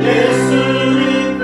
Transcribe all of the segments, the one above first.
예수님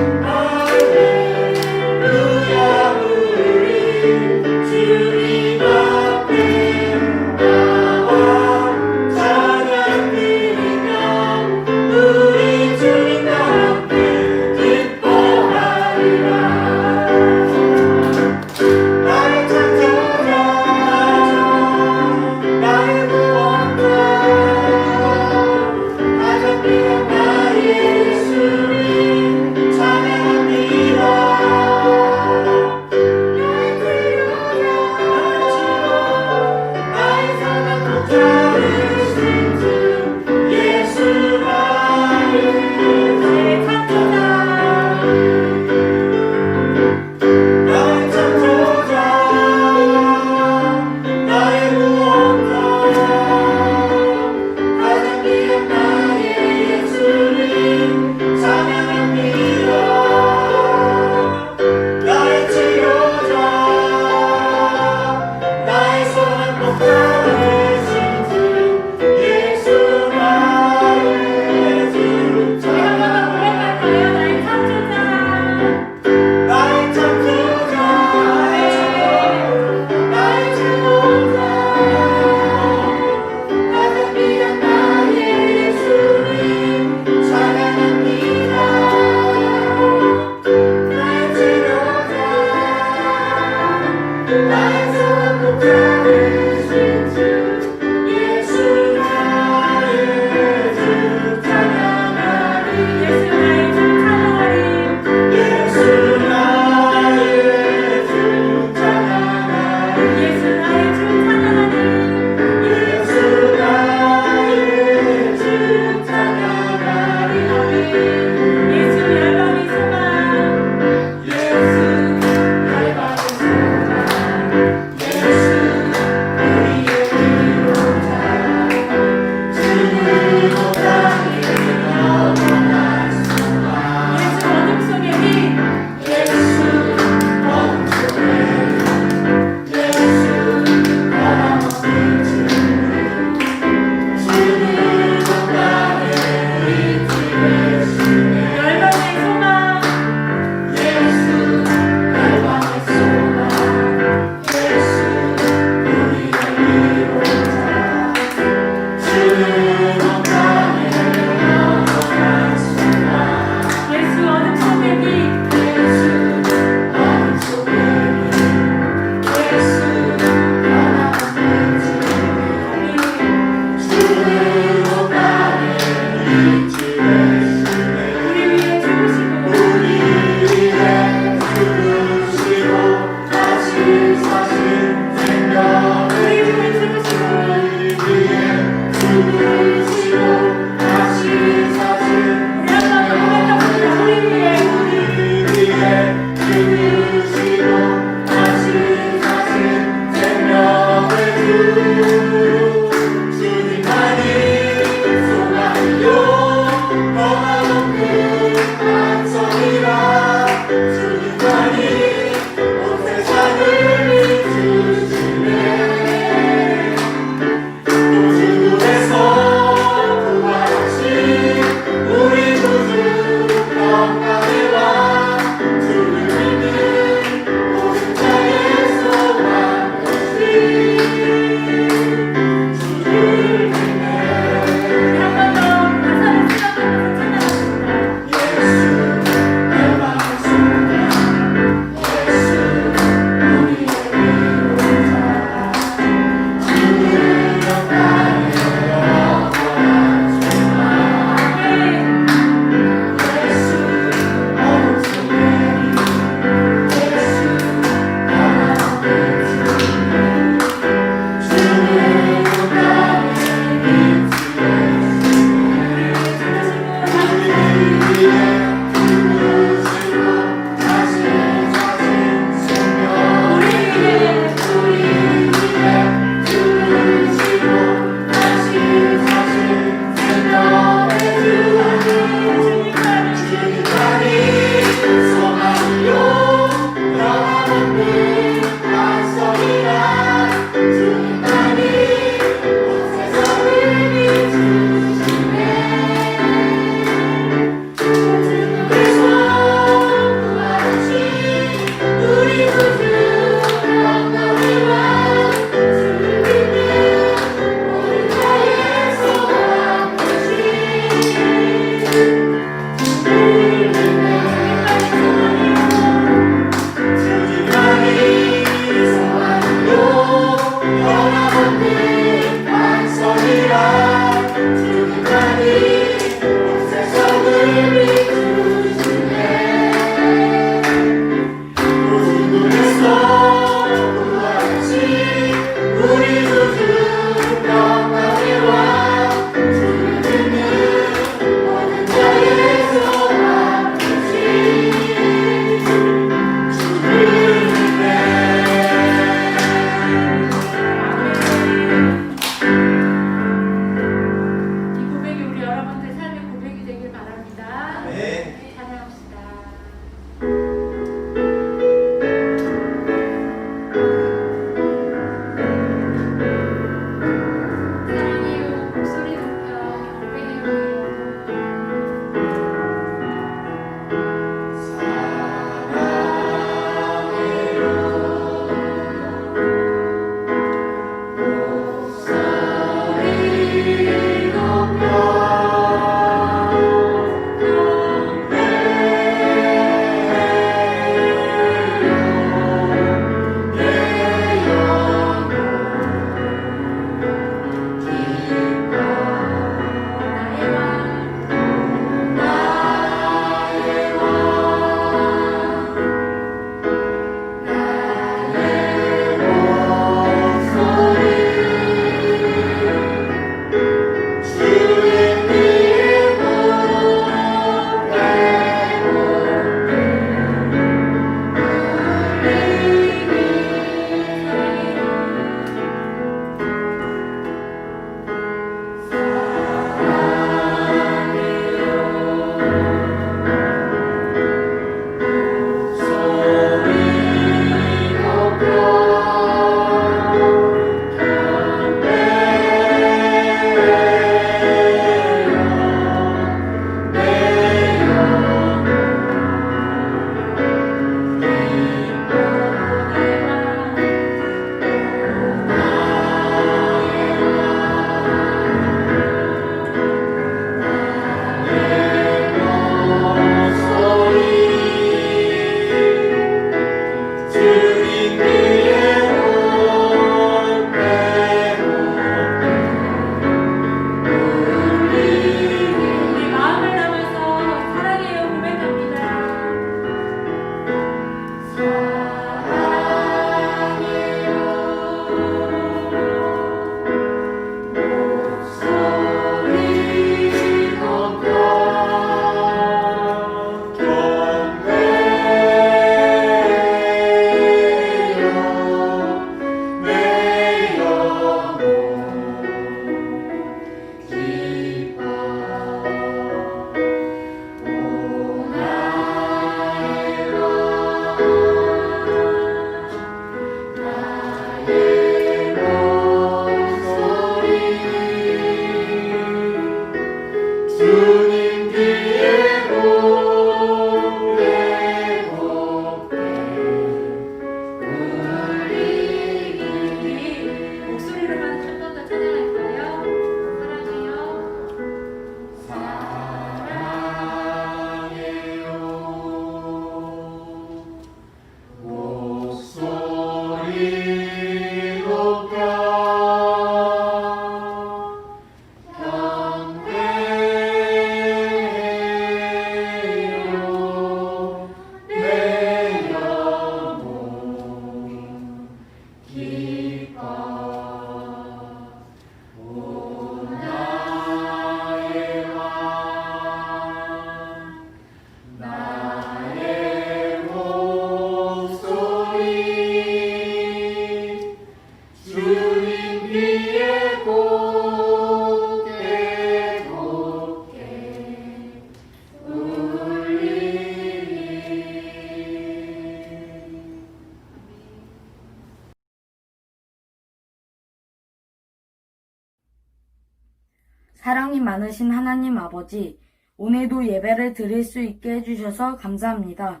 사랑이 많으신 하나님 아버지, 오늘도 예배를 드릴 수 있게 해주셔서 감사합니다.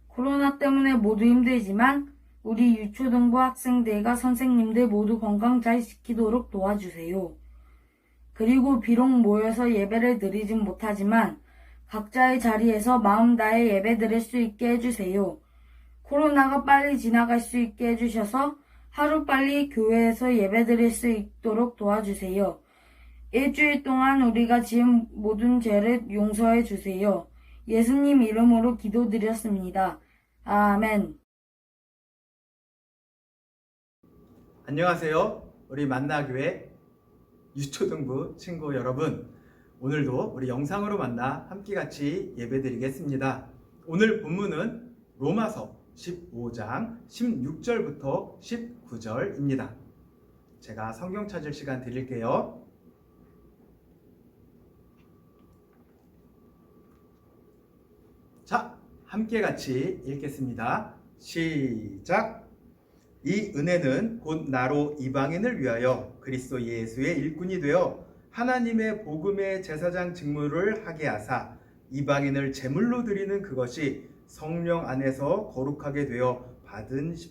코로나 때문에 모두 힘들지만 우리 유초등부 학생들과 선생님들 모두 건강 잘 지키도록 도와주세요. 그리고 비록 모여서 예배를 드리진 못하지만 각자의 자리에서 마음 다해 예배 드릴 수 있게 해주세요. 코로나가 빨리 지나갈 수 있게 해주셔서 하루빨리 교회에서 예배 드릴 수 있도록 도와주세요. 일주일 동안 우리가 지은 모든 죄를 용서해 주세요. 예수님 이름으로 기도드렸습니다. 아멘. 안녕하세요. 우리 만나교회 유초등부 친구 여러분, 오늘도 우리 영상으로 만나 함께 같이 예배드리겠습니다. 오늘 본문은 로마서 15장 16절부터 19절입니다. 제가 성경 찾을 시간 드릴게요. 자, 함께 같이 읽겠습니다. 시작! 이 은혜는 곧 나로 이방인을 위하여 그리스도 예수의 일꾼이 되어 하나님의 복음의 제사장 직무를 하게 하사 이방인을 제물로 드리는 그것이 성령 안에서 거룩하게 되어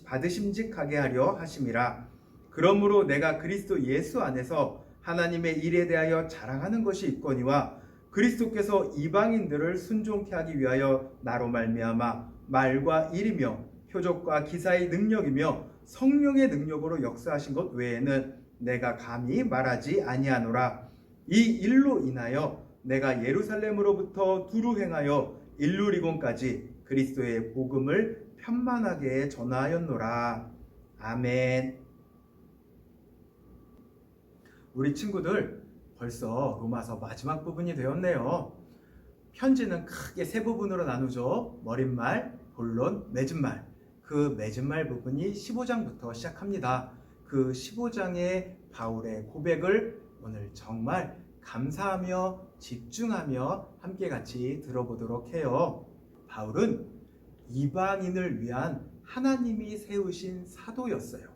받으심직하게 하려 하심이라. 그러므로 내가 그리스도 예수 안에서 하나님의 일에 대하여 자랑하는 것이 있거니와 그리스도께서 이방인들을 순종케 하기 위하여 나로 말미암아 말과 일이며 표적과 기사의 능력이며 성령의 능력으로 역사하신 것 외에는 내가 감히 말하지 아니하노라. 이 일로 인하여 내가 예루살렘으로부터 두루 행하여 일루리곤까지 그리스도의 복음을 편만하게 전하였노라. 아멘. 우리 친구들, 벌써 로마서 마지막 부분이 되었네요. 편지는 크게 세 부분으로 나누죠. 머릿말, 본론, 맺은말. 그 맺은말 부분이 15장부터 시작합니다. 그 15장의 바울의 고백을 오늘 정말 감사하며 집중하며 함께 같이 들어보도록 해요. 바울은 이방인을 위한 하나님이 세우신 사도였어요.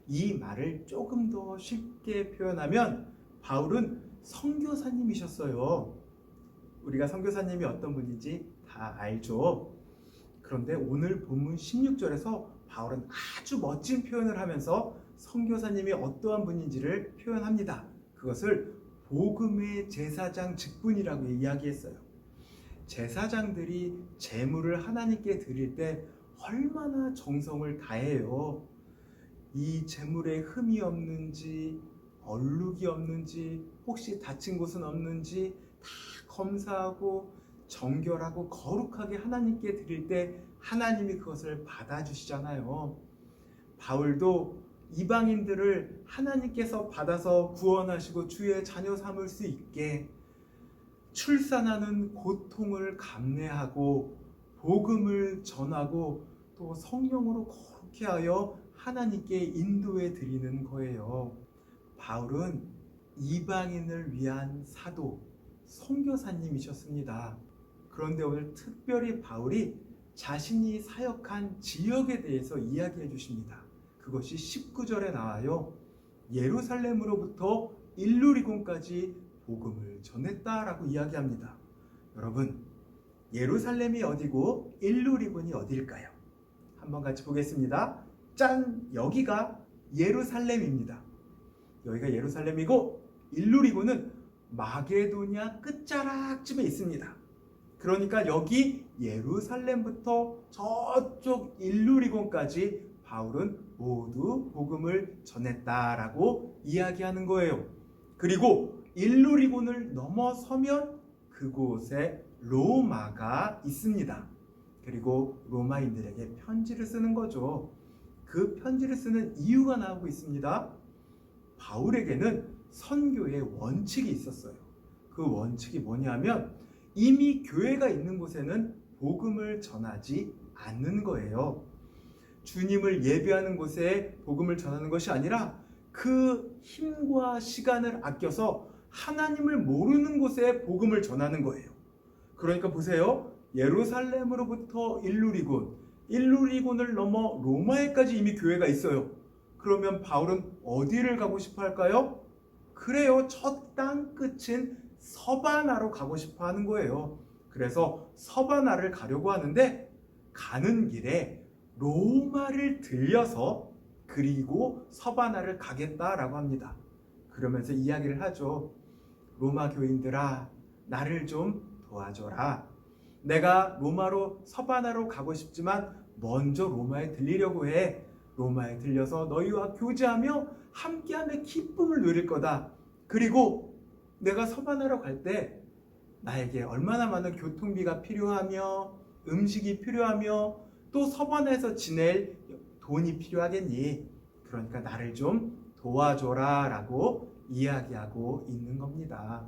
이 말을 조금 더 쉽게 표현하면 바울은 선교사님이셨어요. 우리가 선교사님이 어떤 분인지 다 알죠. 그런데 오늘 본문 16절에서 바울은 아주 멋진 표현을 하면서 선교사님이 어떠한 분인지를 표현합니다. 그것을 복음의 제사장 직분이라고 이야기했어요. 제사장들이 제물을 하나님께 드릴 때 얼마나 정성을 다해요. 이 제물에 흠이 없는지, 얼룩이 없는지, 혹시 다친 곳은 없는지 다 검사하고 정결하고 거룩하게 하나님께 드릴 때 하나님이 그것을 받아주시잖아요. 바울도 이방인들을 하나님께서 받아서 구원하시고 주의 자녀 삼을 수 있게 출산하는 고통을 감내하고 복음을 전하고 또 성령으로 거룩히 하여 하나님께 인도해 드리는 거예요. 바울은 이방인을 위한 사도, 선교사님이셨습니다. 그런데 오늘 특별히 바울이 자신이 사역한 지역에 대해서 이야기해 주십니다. 그것이 19절에 나와요. 예루살렘으로부터 일루리곤까지 복음을 전했다라고 이야기합니다. 여러분, 예루살렘이 어디고 일루리곤이 어디일까요? 한번 같이 보겠습니다. 짠! 여기가 예루살렘입니다. 여기가 예루살렘이고 일루리곤은 마게도냐 끝자락쯤에 있습니다. 그러니까 여기 예루살렘부터 저쪽 일루리곤까지 바울은 모두 복음을 전했다라고 이야기하는 거예요. 그리고 일루리곤을 넘어서면 그곳에 로마가 있습니다. 그리고 로마인들에게 편지를 쓰는 거죠. 그 편지를 쓰는 이유가 나오고 있습니다. 바울에게는 선교의 원칙이 있었어요. 그 원칙이 뭐냐면 이미 교회가 있는 곳에는 복음을 전하지 않는 거예요. 주님을 예배하는 곳에 복음을 전하는 것이 아니라 그 힘과 시간을 아껴서 하나님을 모르는 곳에 복음을 전하는 거예요. 그러니까 보세요. 예루살렘으로부터 일루리곤을 넘어 로마에까지 이미 교회가 있어요. 그러면 바울은 어디를 가고 싶어 할까요? 그래요. 저 땅 끝인 서바나로 가고 싶어 하는 거예요. 그래서 서바나를 가려고 하는데 가는 길에 로마를 들려서 그리고 서바나를 가겠다라고 합니다. 그러면서 이야기를 하죠. 로마 교인들아, 나를 좀 도와줘라. 내가 로마로 서바나로 가고 싶지만 먼저 로마에 들리려고 해. 로마에 들려서 너희와 교제하며 함께함의 기쁨을 누릴 거다. 그리고 내가 서바나로 갈 때 나에게 얼마나 많은 교통비가 필요하며 음식이 필요하며 또 서바나에서 지낼 돈이 필요하겠니? 그러니까 나를 좀 도와줘라 라고 이야기하고 있는 겁니다.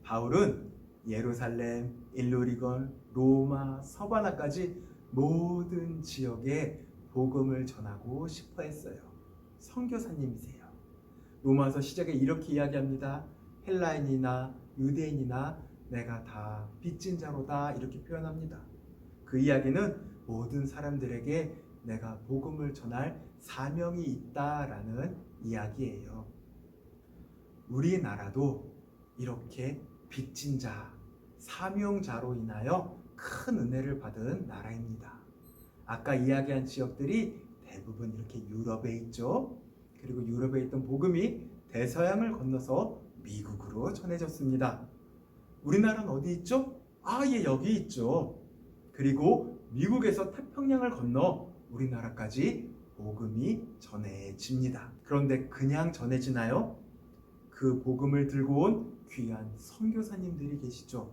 바울은 예루살렘, 일루리건, 로마, 서바나까지 모든 지역에 복음을 전하고 싶어 했어요. 선교사님이세요. 로마서 시작에 이렇게 이야기합니다. 헬라인이나 유대인이나 내가 다 빚진 자로다 이렇게 표현합니다. 그 이야기는 모든 사람들에게 내가 복음을 전할 사명이 있다라는 이야기예요. 우리나라도 이렇게 빚진 자, 사명자로 인하여 큰 은혜를 받은 나라입니다. 아까 이야기한 지역들이 대부분 이렇게 유럽에 있죠. 그리고 유럽에 있던 복음이 대서양을 건너서 미국으로 전해졌습니다. 우리나라는 어디 있죠? 예, 여기 있죠. 그리고 미국에서 태평양을 건너 우리나라까지 복음이 전해집니다. 그런데 그냥 전해지나요? 그 복음을 들고 온 귀한 선교사님들이 계시죠.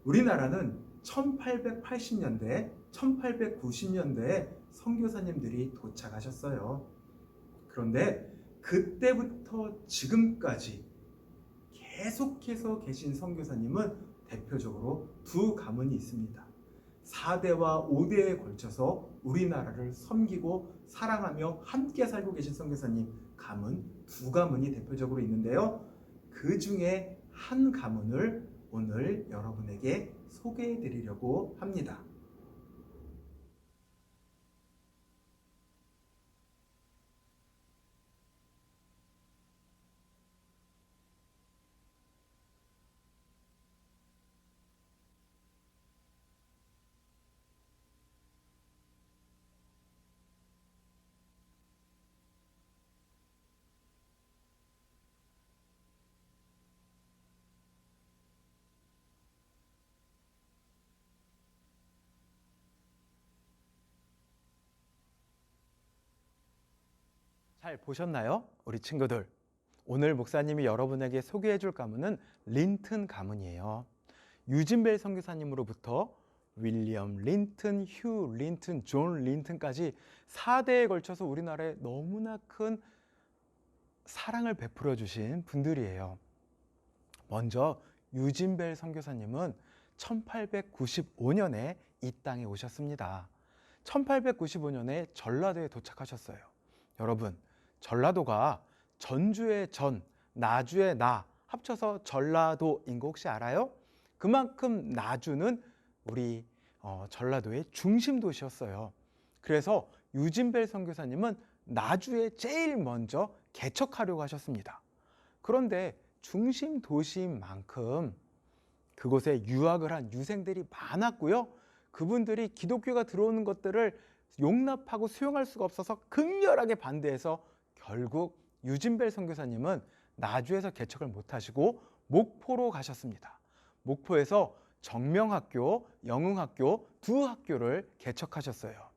우리나라는 1880년대, 1890년대에 선교사님들이 도착하셨어요. 그런데 그때부터 지금까지 계속해서 계신 선교사님은 대표적으로 두 가문이 있습니다. 4대와 5대에 걸쳐서 우리나라를 섬기고 사랑하며 함께 살고 계신 선교사님 가문 두 가문이 대표적으로 있는데요. 그 중에 한 가문을 오늘 여러분에게 소개해 드리려고 합니다. 잘 보셨나요? 우리 친구들. 오늘 목사님이 여러분에게 소개해 줄 가문은 린튼 가문이에요. 유진벨 선교사님으로부터 윌리엄 린튼, 휴 린튼, 존 린튼까지 4대에 걸쳐서 우리나라에 너무나 큰 사랑을 베풀어 주신 분들이에요. 먼저 유진벨 선교사님은 1895년에 이 땅에 오셨습니다. 1895년에 전라도에 도착하셨어요. 여러분, 전라도가 전주의 전, 나주의 나 합쳐서 전라도인 거 혹시 알아요? 그만큼 나주는 우리 전라도의 중심 도시였어요. 그래서 유진벨 선교사님은 나주에 제일 먼저 개척하려고 하셨습니다. 그런데 중심 도시인 만큼 그곳에 유학을 한 유생들이 많았고요. 그분들이 기독교가 들어오는 것들을 용납하고 수용할 수가 없어서 극렬하게 반대해서 결국 유진벨 선교사님은 나주에서 개척을 못하시고 목포로 가셨습니다. 목포에서 정명학교, 영흥학교 두 학교를 개척하셨어요.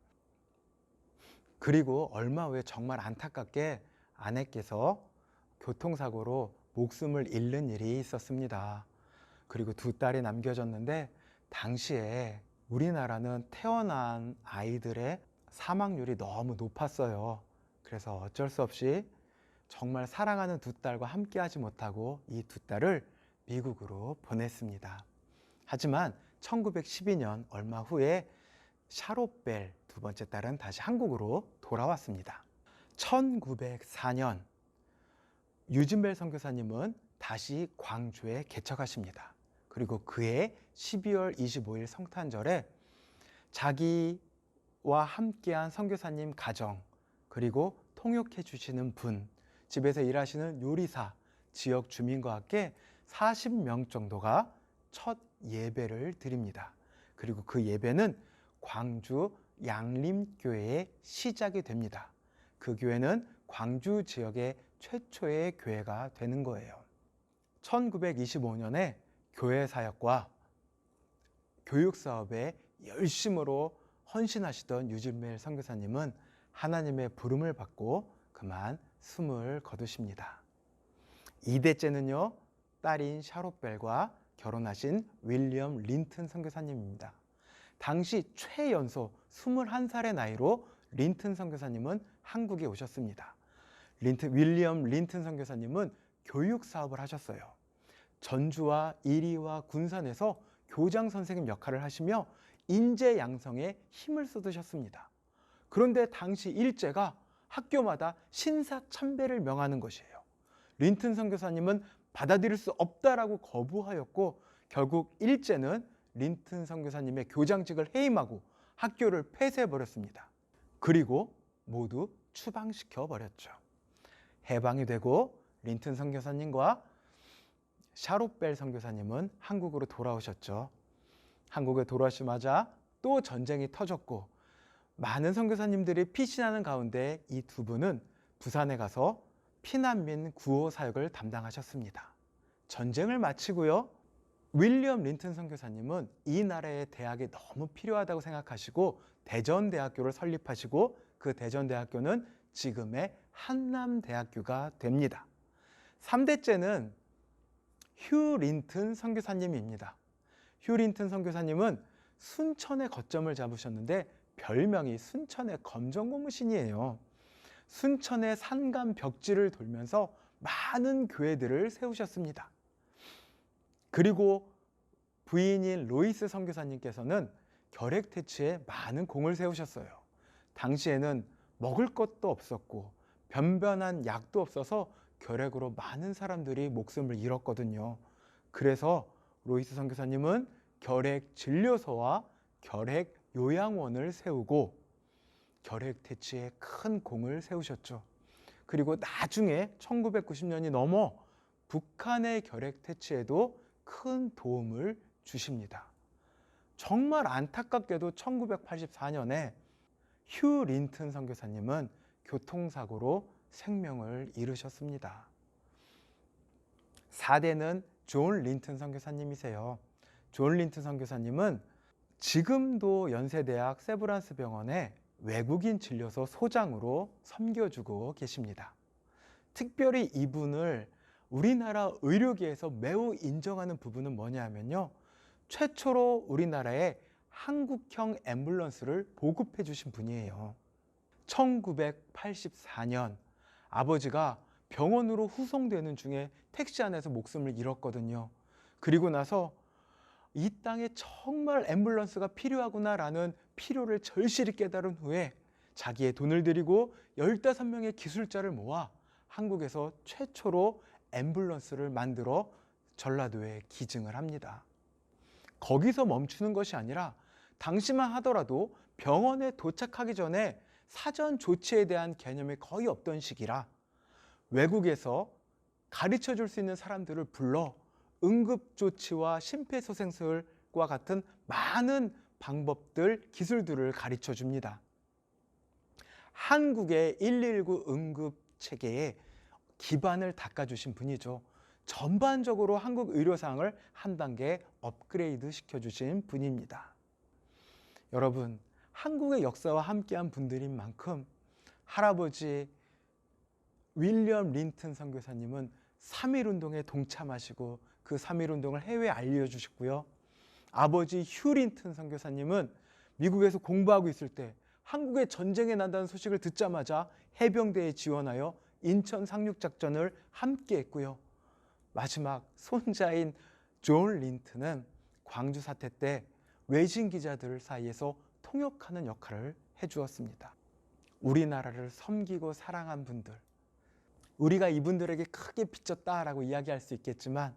그리고 얼마 후에 정말 안타깝게 아내께서 교통사고로 목숨을 잃는 일이 있었습니다. 그리고 두 딸이 남겨졌는데 당시에 우리나라는 태어난 아이들의 사망률이 너무 높았어요. 그래서 어쩔 수 없이 정말 사랑하는 두 딸과 함께 하지 못하고 이 두 딸을 미국으로 보냈습니다. 하지만 1912년 얼마 후에 샤롯벨 두 번째 딸은 다시 한국으로 돌아왔습니다. 1904년 유진벨 선교사님은 다시 광주에 개척하십니다. 그리고 그해 12월 25일 성탄절에 자기와 함께한 선교사님 가정 그리고 통역해 주시는 분 집에서 일하시는 요리사, 지역 주민과 함께 40명 정도가 첫 예배를 드립니다. 그리고 그 예배는 광주 양림교회의 시작이 됩니다. 그 교회는 광주 지역의 최초의 교회가 되는 거예요. 1925년에 교회 사역과 교육 사업에 열심으로 헌신하시던 유진멜 선교사님은 하나님의 부름을 받고 그만 숨을 거두십니다. 2대째는요, 딸인 샤롯벨과 결혼하신 윌리엄 린튼 선교사님입니다. 당시 최연소 21살의 나이로 린튼 선교사님은 한국에 오셨습니다. 윌리엄 린튼 선교사님은 교육 사업을 하셨어요. 전주와 이리와 군산에서 교장 선생님 역할을 하시며 인재 양성에 힘을 쏟으셨습니다. 그런데 당시 일제가 학교마다 신사참배를 명하는 것이에요. 린튼 선교사님은 받아들일 수 없다라고 거부하였고 결국 일제는 린튼 선교사님의 교장직을 해임하고 학교를 폐쇄해버렸습니다. 그리고 모두 추방시켜 버렸죠. 해방이 되고 린튼 선교사님과 샤롯벨 선교사님은 한국으로 돌아오셨죠. 한국에 돌아오시자마자 또 전쟁이 터졌고 많은 선교사님들이 피신하는 가운데 이 두 분은 부산에 가서 피난민 구호 사역을 담당하셨습니다. 전쟁을 마치고요. 윌리엄 린튼 선교사님은 이 나라의 대학이 너무 필요하다고 생각하시고 대전대학교를 설립하시고 그 대전대학교는 지금의 한남대학교가 됩니다. 3대째는 휴 린튼 선교사님입니다. 휴 린튼 선교사님은 순천에 거점을 잡으셨는데 별명이 순천의 검정고무신이에요. 순천의 산간 벽지를 돌면서 많은 교회들을 세우셨습니다. 그리고 부인인 로이스 선교사님께서는 결핵퇴치에 많은 공을 세우셨어요. 당시에는 먹을 것도 없었고 변변한 약도 없어서 결핵으로 많은 사람들이 목숨을 잃었거든요. 그래서 로이스 선교사님은 결핵 진료소와 결핵 요양원을 세우고 결핵 퇴치에 큰 공을 세우셨죠. 그리고 나중에 1990년이 넘어 북한의 결핵 퇴치에도 큰 도움을 주십니다. 정말 안타깝게도 1984년에 휴 린튼 선교사님은 교통사고로 생명을 잃으셨습니다. 4대는 존 린튼 선교사님이세요. 존 린튼 선교사님은 지금도 연세대학 세브란스 병원에 외국인 진료소 소장으로 섬겨주고 계십니다. 특별히 이분을 우리나라 의료계에서 매우 인정하는 부분은 뭐냐 하면요. 최초로 우리나라에 한국형 앰뷸런스를 보급해 주신 분이에요. 1984년 아버지가 병원으로 후송되는 중에 택시 안에서 목숨을 잃었거든요. 그리고 나서 이 땅에 정말 앰뷸런스가 필요하구나라는 필요를 절실히 깨달은 후에 자기의 돈을 들이고 15명의 기술자를 모아 한국에서 최초로 앰뷸런스를 만들어 전라도에 기증을 합니다. 거기서 멈추는 것이 아니라 당시만 하더라도 병원에 도착하기 전에 사전 조치에 대한 개념이 거의 없던 시기라 외국에서 가르쳐 줄 수 있는 사람들을 불러 응급조치와 심폐소생술과 같은 많은 방법들, 기술들을 가르쳐 줍니다. 한국의 119 응급체계에 기반을 닦아주신 분이죠. 전반적으로 한국 의료상을 한 단계 업그레이드 시켜주신 분입니다. 여러분, 한국의 역사와 함께한 분들인 만큼 할아버지 윌리엄 린튼 선교사님은 3.1운동에 동참하시고 그 3.1운동을 해외에 알려주셨고요. 아버지 휴 린튼 선교사님은 미국에서 공부하고 있을 때 한국에 전쟁이 난다는 소식을 듣자마자 해병대에 지원하여 인천 상륙작전을 함께 했고요. 마지막 손자인 존 린튼은 광주 사태 때 외신 기자들 사이에서 통역하는 역할을 해주었습니다. 우리나라를 섬기고 사랑한 분들, 우리가 이분들에게 크게 빚졌다라고 이야기할 수 있겠지만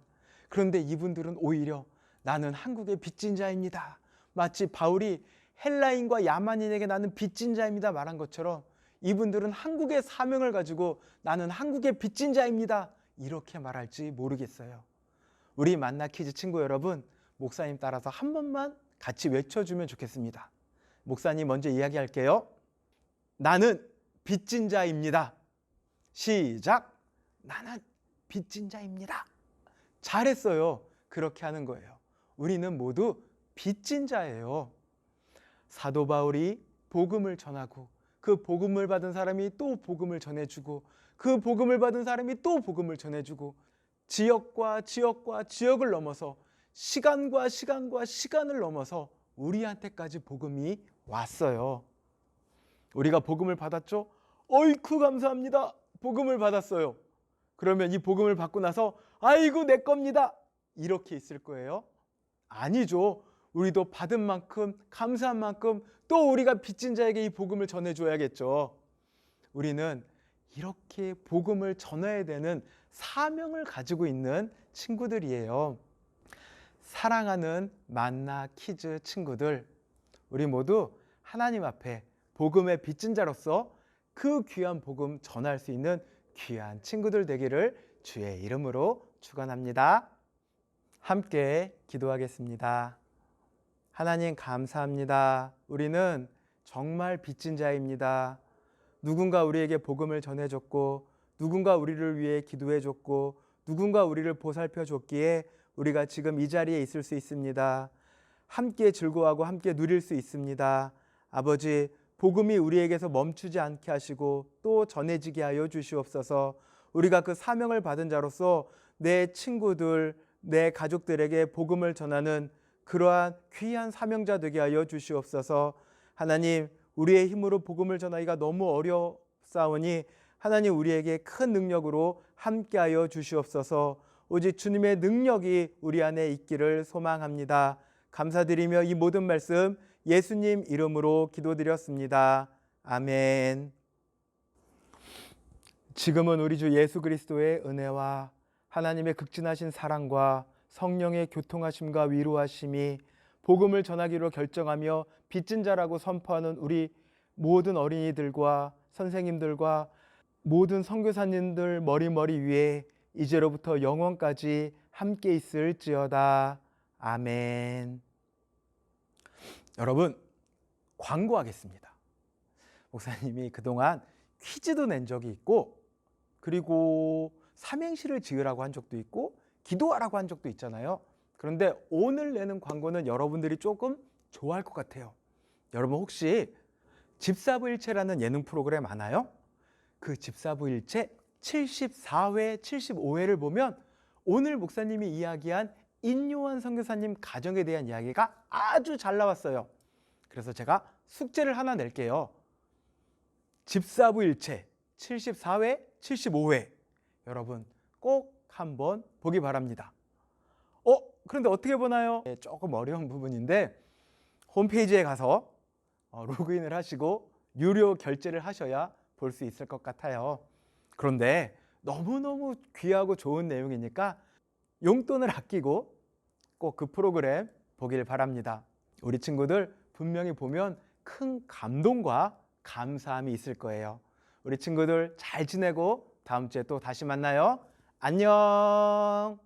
그런데 이분들은 오히려 나는 한국의 빚진 자입니다. 마치 바울이 헬라인과 야만인에게 나는 빚진 자입니다 말한 것처럼 이분들은 한국의 사명을 가지고 나는 한국의 빚진 자입니다, 이렇게 말할지 모르겠어요. 우리 만나 키즈 친구 여러분, 목사님 따라서 한 번만 같이 외쳐주면 좋겠습니다. 목사님 먼저 이야기할게요. 나는 빚진 자입니다. 시작. 나는 빚진 자입니다. 잘했어요. 그렇게 하는 거예요. 우리는 모두 빚진 자예요. 사도 바울이 복음을 전하고 그 복음을 받은 사람이 또 복음을 전해주고 그 복음을 받은 사람이 또 복음을 전해주고 지역과 지역을 넘어서 시간과 시간을 넘어서 우리한테까지 복음이 왔어요. 우리가 복음을 받았죠? 어이쿠 감사합니다. 복음을 받았어요. 그러면 이 복음을 받고 나서 아이고 내 겁니다, 이렇게 있을 거예요? 아니죠. 우리도 받은 만큼 감사한 만큼 또 우리가 빚진 자에게 이 복음을 전해줘야겠죠. 우리는 이렇게 복음을 전해야 되는 사명을 가지고 있는 친구들이에요. 사랑하는 만나 키즈 친구들, 우리 모두 하나님 앞에 복음의 빚진 자로서 그 귀한 복음 전할 수 있는 귀한 친구들 되기를 주의 이름으로 축원합니다. 함께 기도하겠습니다. 하나님 감사합니다. 우리는 정말 빚진 자입니다. 누군가 우리에게 복음을 전해줬고 누군가 우리를 위해 기도해줬고 누군가 우리를 보살펴줬기에 우리가 지금 이 자리에 있을 수 있습니다. 함께 즐거워하고 함께 누릴 수 있습니다. 아버지, 복음이 우리에게서 멈추지 않게 하시고 또 전해지게 하여 주시옵소서. 우리가 그 사명을 받은 자로서 내 친구들, 내 가족들에게 복음을 전하는 그러한 귀한 사명자 되게 하여 주시옵소서. 하나님, 우리의 힘으로 복음을 전하기가 너무 어렵사오니 하나님 우리에게 큰 능력으로 함께하여 주시옵소서. 오직 주님의 능력이 우리 안에 있기를 소망합니다. 감사드리며 이 모든 말씀 예수님 이름으로 기도드렸습니다. 아멘. 지금은 우리 주 예수 그리스도의 은혜와 하나님의 극진하신 사랑과 성령의 교통하심과 위로하심이 복음을 전하기로 결정하며 빚진 자라고 선포하는 우리 모든 어린이들과 선생님들과 모든 선교사님들 머리 위에 이제로부터 영원까지 함께 있을지어다. 아멘. 여러분, 광고하겠습니다. 목사님이 그동안 퀴즈도 낸 적이 있고 그리고 삼행시를 지으라고 한 적도 있고 기도하라고 한 적도 있잖아요. 그런데 오늘 내는 광고는 여러분들이 조금 좋아할 것 같아요. 여러분 혹시 집사부일체라는 예능 프로그램 아나요? 그 집사부일체 74회, 75회를 보면 오늘 목사님이 이야기한 인요한 선교사님 가정에 대한 이야기가 아주 잘 나왔어요. 그래서 제가 숙제를 하나 낼게요. 집사부일체 74회, 75회 여러분 꼭 한번 보기 바랍니다. 그런데 어떻게 보나요? 조금 어려운 부분인데 홈페이지에 가서 로그인을 하시고 유료 결제를 하셔야 볼 수 있을 것 같아요. 그런데 너무너무 귀하고 좋은 내용이니까 용돈을 아끼고 꼭 그 프로그램 보길 바랍니다. 우리 친구들 분명히 보면 큰 감동과 감사함이 있을 거예요. 우리 친구들 잘 지내고 다음 주에 또 다시 만나요. 안녕.